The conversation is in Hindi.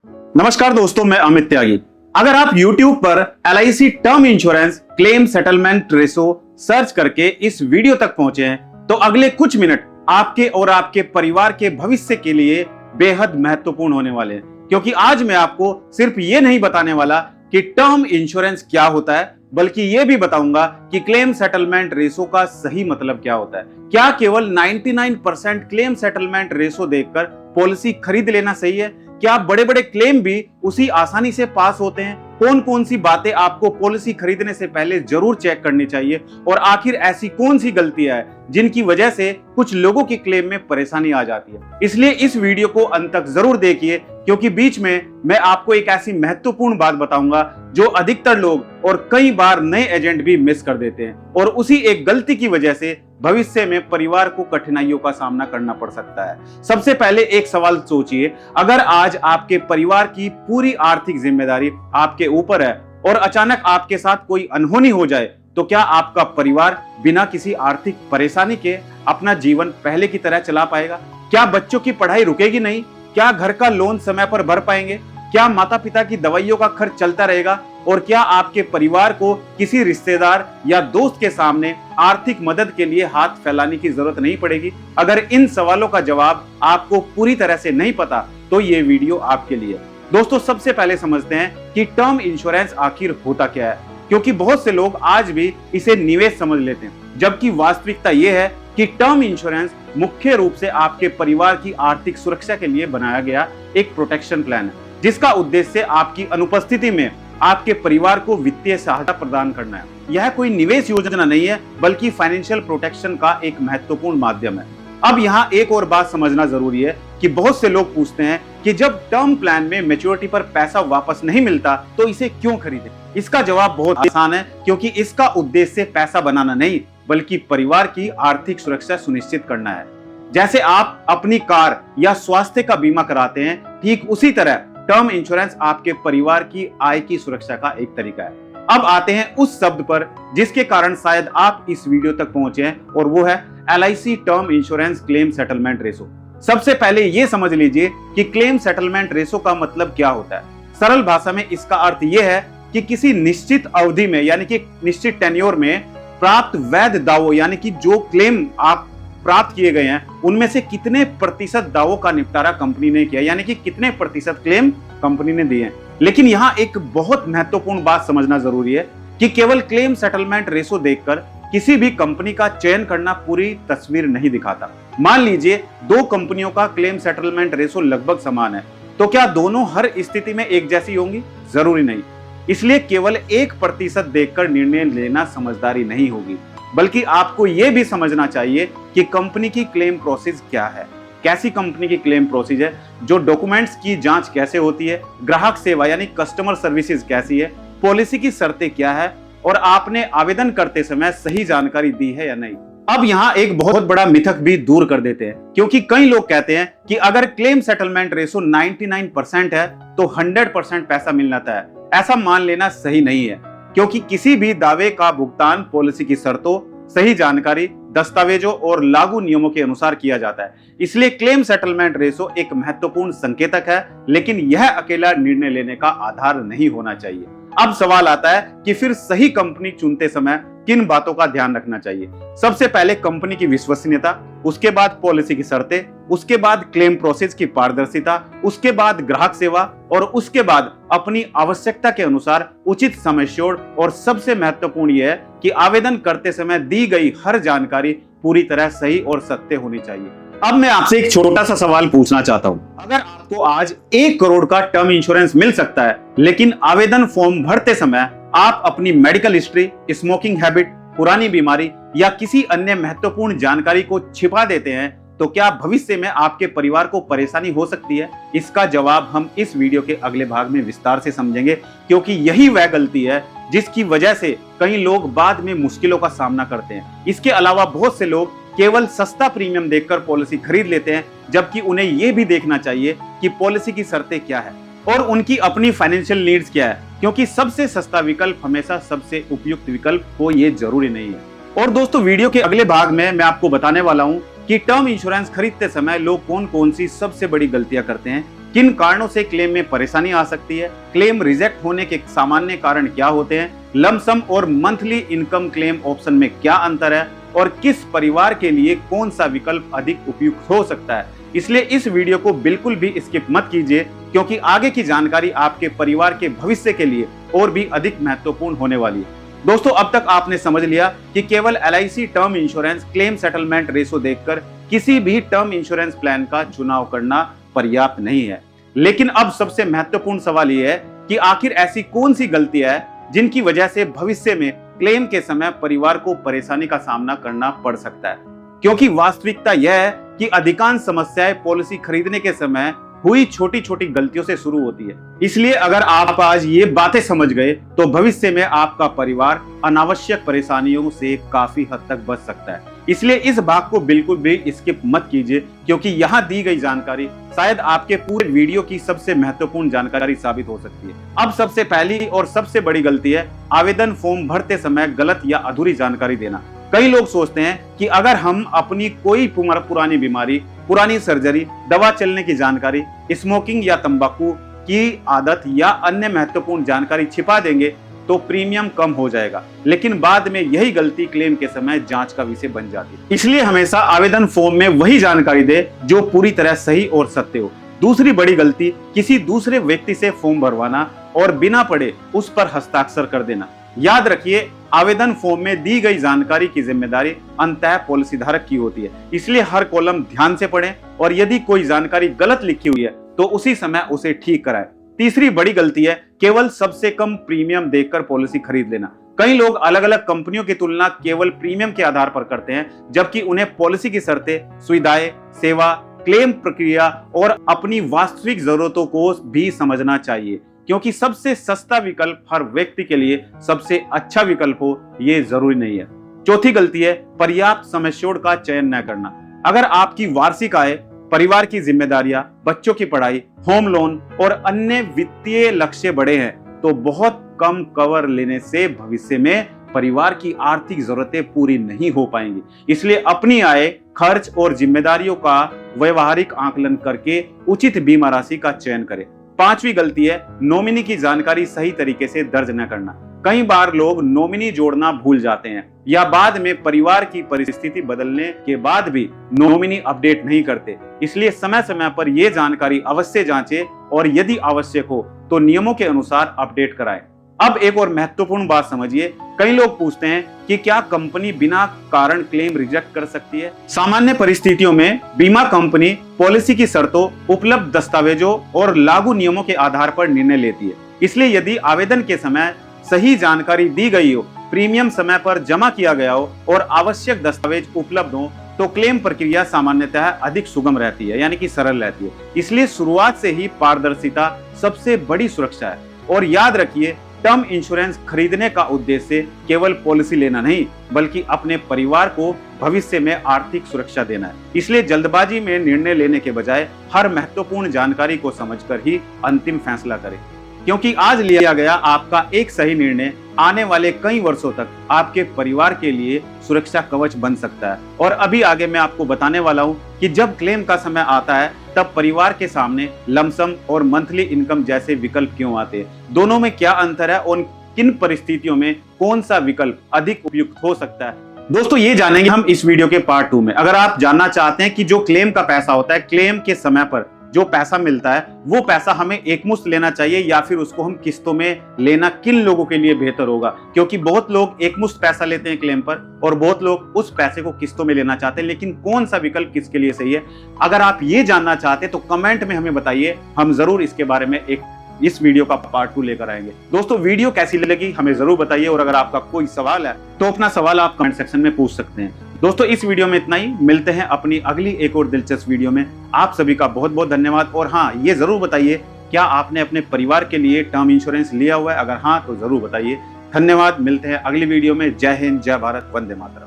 नमस्कार दोस्तों, मैं अमित त्यागी। अगर आप YouTube पर LIC term insurance claim settlement ratio search करके इस वीडियो तक पहुंचे हैं तो अगले कुछ मिनट आपके और आपके परिवार के भविष्य के लिए बेहद महत्वपूर्ण होने वाले हैं, क्योंकि आज मैं आपको सिर्फ ये नहीं बताने वाला कि टर्म इंश्योरेंस क्या होता है, बल्कि ये भी बताऊंगा कि क्लेम सेटलमेंट रेशो का सही मतलब क्या होता है। क्या केवल 99% क्लेम सेटलमेंट रेशो देखकर पॉलिसी खरीद लेना सही है? क्या बड़े बड़े क्लेम भी उसी आसानी से पास होते हैं? कौन कौन सी बातें आपको पॉलिसी खरीदने से पहले जरूर चेक करनी चाहिए? और आखिर ऐसी कौन सी गलतियां हैं जिनकी वजह से कुछ लोगों की क्लेम में परेशानी आ जाती है? इसलिए इस वीडियो को अंत तक जरूर देखिए, क्योंकि बीच में मैं आपको एक ऐसी महत्वपूर्ण बात बताऊंगा जो अधिकतर लोग और कई बार नए एजेंट भी मिस कर देते हैं, और उसी एक गलती की वजह से भविष्य में परिवार को कठिनाइयों का सामना करना पड़ सकता है। सबसे पहले एक सवाल सोचिए, अगर आज आपके परिवार की पूरी आर्थिक जिम्मेदारी आपके ऊपर है और अचानक आपके साथ कोई अनहोनी हो जाए, तो क्या आपका परिवार बिना किसी आर्थिक परेशानी के अपना जीवन पहले की तरह चला पाएगा? क्या बच्चों की पढ़ाई रुकेगी नहीं? क्या घर का लोन समय पर भर पाएंगे? क्या माता पिता की दवाइयों का खर्च चलता रहेगा? और क्या आपके परिवार को किसी रिश्तेदार या दोस्त के सामने आर्थिक मदद के लिए हाथ फैलाने की जरूरत नहीं पड़ेगी? अगर इन सवालों का जवाब आपको पूरी तरह से नहीं पता तो ये वीडियो आपके लिए। दोस्तों, सबसे पहले समझते हैं कि टर्म इंश्योरेंस आखिर होता क्या है, क्योंकि बहुत से लोग आज भी इसे निवेश समझ लेते हैं, जबकि वास्तविकता यह है कि टर्म इंश्योरेंस मुख्य रूप से आपके परिवार की आर्थिक सुरक्षा के लिए बनाया गया एक प्रोटेक्शन प्लान है, जिसका उद्देश्य आपकी अनुपस्थिति में आपके परिवार को वित्तीय सहायता प्रदान करना है। यह कोई निवेश योजना नहीं है, बल्कि फाइनेंशियल प्रोटेक्शन का एक महत्वपूर्ण माध्यम है। अब यहाँ एक और बात समझना जरूरी है कि बहुत से लोग पूछते हैं कि जब टर्म प्लान में मैच्योरिटी पर पैसा वापस नहीं मिलता तो इसे क्यों खरीदें? इसका जवाब बहुत आसान है, क्योंकि इसका उद्देश्य पैसा बनाना नहीं, बल्कि परिवार की आर्थिक सुरक्षा सुनिश्चित करना है। जैसे आप अपनी कार या स्वास्थ्य का बीमा कराते हैं, ठीक उसी तरह टर्म इंश्योरेंस आपके परिवार की आय की सुरक्षा का एक तरीका है। अब आते हैं उस शब्द पर जिसके कारण शायद आप इस वीडियो तक पहुंचे हैं, और वो है LIC term insurance claim settlement ratio. सबसे पहले ये समझ लीजिए कि क्लेम सेटलमेंट रेशो का मतलब क्या होता है। सरल भाषा में इसका अर्थ यह है कि किसी निश्चित अवधि में, यानी कि निश्चित टेन्योर में प्राप्त वैध दावों, यानी कि जो क्लेम आप प्राप्त किए गए हैं उनमें से कितने प्रतिशत दावों का निपटारा कंपनी ने किया, यानी कि कितने प्रतिशत क्लेम कंपनी ने दिए हैं। लेकिन यहाँ एक बहुत महत्वपूर्ण बात समझना जरूरी है कि केवल क्लेम सेटलमेंट रेशो देखकर किसी भी कंपनी का चयन करना पूरी तस्वीर नहीं दिखाता। मान लीजिए दो कंपनियों का क्लेम सेटलमेंट रेशो लगभग समान है, तो क्या दोनों हर स्थिति में एक जैसी होंगी? जरूरी नहीं। इसलिए केवल 1% देखकर निर्णय लेना समझदारी नहीं होगी, बल्कि आपको यह भी समझना चाहिए कि कंपनी की क्लेम प्रोसेस क्या है, कैसी कंपनी की क्लेम प्रोसेस है, जो डॉक्यूमेंट्स की जांच कैसे होती है, ग्राहक सेवा यानी कस्टमर सर्विसेज कैसी है, पॉलिसी की शर्तें क्या है, और आपने आवेदन करते समय सही जानकारी दी है या नहीं। अब यहाँ एक बहुत बड़ा मिथक भी दूर कर देते हैं, क्योंकि कई लोग कहते हैं कि अगर क्लेम सेटलमेंट रेशो 99% है तो 100% पैसा मिलना तय है। ऐसा मान लेना सही नहीं है, क्योंकि किसी भी दावे का भुगतान पॉलिसी की शर्तों, सही जानकारी, दस्तावेजों और लागू नियमों के अनुसार किया जाता है। इसलिए क्लेम सेटलमेंट रेशो एक महत्वपूर्ण संकेतक है, लेकिन यह अकेला निर्णय लेने का आधार नहीं होना चाहिए। अब सवाल आता है कि फिर सही कंपनी चुनते समय किन बातों का ध्यान रखना चाहिए। सबसे पहले कंपनी की विश्वसनीयता, उसके बाद पॉलिसी की शर्तें, उसके बाद क्लेम प्रोसेस की पारदर्शिता, उसके बाद ग्राहक सेवा, और उसके बाद अपनी आवश्यकता के अनुसार उचित समय छोड़, और सबसे महत्वपूर्ण यह है कि आवेदन करते समय दी गई हर जानकारी पूरी तरह सही और सत्य होनी चाहिए। अब मैं आपसे एक छोटा सा सवाल पूछना चाहता हूं। अगर आपको आज 1 करोड़ का टर्म इंश्योरेंस मिल सकता है, लेकिन आवेदन फॉर्म भरते समय आप अपनी मेडिकल हिस्ट्री, स्मोकिंग हैबिट, पुरानी बीमारी या किसी अन्य महत्वपूर्ण जानकारी को छिपा देते हैं, तो क्या भविष्य में आपके परिवार को परेशानी हो सकती है? इसका जवाब हम इस वीडियो के अगले भाग में विस्तार से समझेंगे, क्योंकि यही वह गलती है जिसकी वजह से कई लोग बाद में मुश्किलों का सामना करते हैं। इसके अलावा बहुत से लोग केवल सस्ता प्रीमियम देखकर पॉलिसी खरीद लेते हैं, जबकि उन्हें यह भी देखना चाहिए कि पॉलिसी की शर्तें क्या है और उनकी अपनी फाइनेंशियल नीड्स क्या है, क्योंकि सबसे सस्ता विकल्प हमेशा सबसे उपयुक्त विकल्प हो ये जरूरी नहीं है। और दोस्तों, वीडियो के अगले भाग में मैं आपको बताने वाला हूं कि टर्म इंश्योरेंस खरीदते समय लोग कौन कौन सी सबसे बड़ी गलतियां करते हैं, किन कारणों से क्लेम में परेशानी आ सकती है, क्लेम रिजेक्ट होने के सामान्य कारण क्या होते हैं, लमसम और मंथली इनकम क्लेम ऑप्शन में क्या अंतर है और किस परिवार के लिए कौन सा विकल्प अधिक उपयुक्त हो सकता है। इसलिए इस वीडियो को बिल्कुल भी स्किप मत कीजिए, क्योंकि आगे की जानकारी आपके परिवार के भविष्य के लिए और भी अधिक महत्वपूर्ण होने वाली है। दोस्तों, अब तक आपने समझ लिया कि केवल LIC term insurance claim settlement ratio देखकर किसी भी टर्म इंश्योरेंस प्लान का चुनाव करना पर्याप्त नहीं है। लेकिन अब सबसे महत्वपूर्ण सवाल यह है कि आखिर ऐसी कौन सी गलतियां है जिनकी वजह से भविष्य में क्लेम के समय परिवार को परेशानी का सामना करना पड़ सकता है। क्योंकि वास्तविकता यह है कि अधिकांश समस्याएं पॉलिसी खरीदने के समय हुई छोटी छोटी गलतियों से शुरू होती है। इसलिए अगर आप आज ये बातें समझ गए तो भविष्य में आपका परिवार अनावश्यक परेशानियों से काफी हद तक बच सकता है। इसलिए इस भाग को बिल्कुल भी स्किप मत कीजिए, क्योंकि यहाँ दी गई जानकारी शायद आपके पूरे वीडियो की सबसे महत्वपूर्ण जानकारी साबित हो सकती है। अब सबसे पहली और सबसे बड़ी गलती है आवेदन फॉर्म भरते समय गलत या अधूरी जानकारी देना। कई लोग सोचते हैं कि अगर हम अपनी कोई पुरानी बीमारी, पुरानी सर्जरी, दवा चलने की जानकारी, स्मोकिंग या तंबाकू की आदत या अन्य महत्वपूर्ण जानकारी छिपा देंगे तो प्रीमियम कम हो जाएगा, लेकिन बाद में यही गलती क्लेम के समय जांच का विषय बन जाती है। इसलिए हमेशा आवेदन फॉर्म में वही जानकारी दे जो पूरी तरह सही और सत्य हो। दूसरी बड़ी गलती किसी दूसरे व्यक्ति से फॉर्म भरवाना और बिना पढ़े उस पर हस्ताक्षर कर देना। याद रखिए, आवेदन फॉर्म में दी गई जानकारी की जिम्मेदारी अंततः पॉलिसी धारक की होती है। इसलिए हर कॉलम ध्यान से पढ़ें और यदि कोई जानकारी गलत लिखी हुई है तो उसी समय उसे ठीक कराएं। तीसरी बड़ी गलती है केवल सबसे कम प्रीमियम देखकर पॉलिसी खरीद लेना। कई लोग अलग अलग कंपनियों की तुलना केवल प्रीमियम के आधार पर करते हैं, जबकि उन्हें पॉलिसी की शर्तें, सुविधाएं, सेवा, क्लेम प्रक्रिया और अपनी वास्तविक जरूरतों को भी समझना चाहिए, क्योंकि सबसे सस्ता विकल्प हर व्यक्ति के लिए सबसे अच्छा विकल्प हो ये जरूरी नहीं है। चौथी गलती है पर्याप्त सम एश्योर्ड का चयन न करना। अगर आपकी वार्षिक आय, परिवार की जिम्मेदारियां, बच्चों की पढ़ाई, होम लोन और अन्य वित्तीय लक्ष्य बड़े हैं तो बहुत कम कवर लेने से भविष्य में परिवार की आर्थिक जरूरतें पूरी नहीं हो पाएंगी। इसलिए अपनी आय, खर्च और जिम्मेदारियों का व्यवहारिक आकलन करके उचित बीमा राशि का चयन करें। पांचवी गलती है नॉमिनी की जानकारी सही तरीके से दर्ज न करना। कई बार लोग नॉमिनी जोड़ना भूल जाते हैं या बाद में परिवार की परिस्थिति बदलने के बाद भी नॉमिनी अपडेट नहीं करते। इसलिए समय समय पर यह जानकारी अवश्य जांचें और यदि आवश्यक हो तो नियमों के अनुसार अपडेट कराएं। अब एक और महत्वपूर्ण बात समझिए, कई लोग पूछते हैं कि क्या कंपनी बिना कारण क्लेम रिजेक्ट कर सकती है। सामान्य परिस्थितियों में बीमा कंपनी पॉलिसी की शर्तों, उपलब्ध दस्तावेजों और लागू नियमों के आधार पर निर्णय लेती है। इसलिए यदि आवेदन के समय सही जानकारी दी गई हो, प्रीमियम समय पर जमा किया गया हो और आवश्यक दस्तावेज उपलब्ध हो तो क्लेम प्रक्रिया सामान्यतः अधिक सुगम रहती है, यानी कि सरल रहती है। इसलिए शुरुआत से ही पारदर्शिता सबसे बड़ी सुरक्षा है। और याद रखिए, टर्म इंश्योरेंस खरीदने का उद्देश्य केवल पॉलिसी लेना नहीं, बल्कि अपने परिवार को भविष्य में आर्थिक सुरक्षा देना है। इसलिए जल्दबाजी में निर्णय लेने के बजाय हर महत्वपूर्ण जानकारी को समझकर ही अंतिम फैसला करें, क्योंकि आज लिया गया आपका एक सही निर्णय आने वाले कई वर्षों तक आपके परिवार के लिए सुरक्षा कवच बन सकता है। और अभी आगे मैं आपको बताने वाला हूं कि जब क्लेम का समय आता है तब परिवार के सामने लमसम और मंथली इनकम जैसे विकल्प क्यों आते हैं, दोनों में क्या अंतर है और किन परिस्थितियों में कौन सा विकल्प अधिक उपयुक्त हो सकता है। दोस्तों, ये जानेंगे हम इस वीडियो के पार्ट 2 में। अगर आप जानना चाहते हैं कि जो क्लेम का पैसा होता है, क्लेम के समय पर जो पैसा मिलता है, वो पैसा हमें एकमुश्त लेना चाहिए या फिर उसको हम किस्तों में लेना किन लोगों के लिए बेहतर होगा, क्योंकि बहुत लोग एकमुश्त पैसा लेते हैं क्लेम पर और बहुत लोग उस पैसे को किस्तों में लेना चाहते हैं। लेकिन कौन सा विकल्प किसके लिए सही है, अगर आप ये जानना चाहते हैं तो कमेंट में हमें बताइए, हम जरूर इसके बारे में इस वीडियो का पार्ट 2 लेकर आएंगे। दोस्तों, वीडियो कैसी लगी हमें जरूर बताइए और अगर आपका कोई सवाल है तो अपना सवाल आप कमेंट सेक्शन में पूछ सकते हैं। दोस्तों, इस वीडियो में इतना ही। मिलते हैं अपनी अगली एक और दिलचस्प वीडियो में। आप सभी का बहुत बहुत धन्यवाद। और हाँ, ये जरूर बताइए क्या आपने अपने परिवार के लिए टर्म इंश्योरेंस लिया हुआ है, अगर हाँ तो जरूर बताइए। धन्यवाद। मिलते हैं अगली वीडियो में। जय हिंद, जय भारत, वंदे मातरम।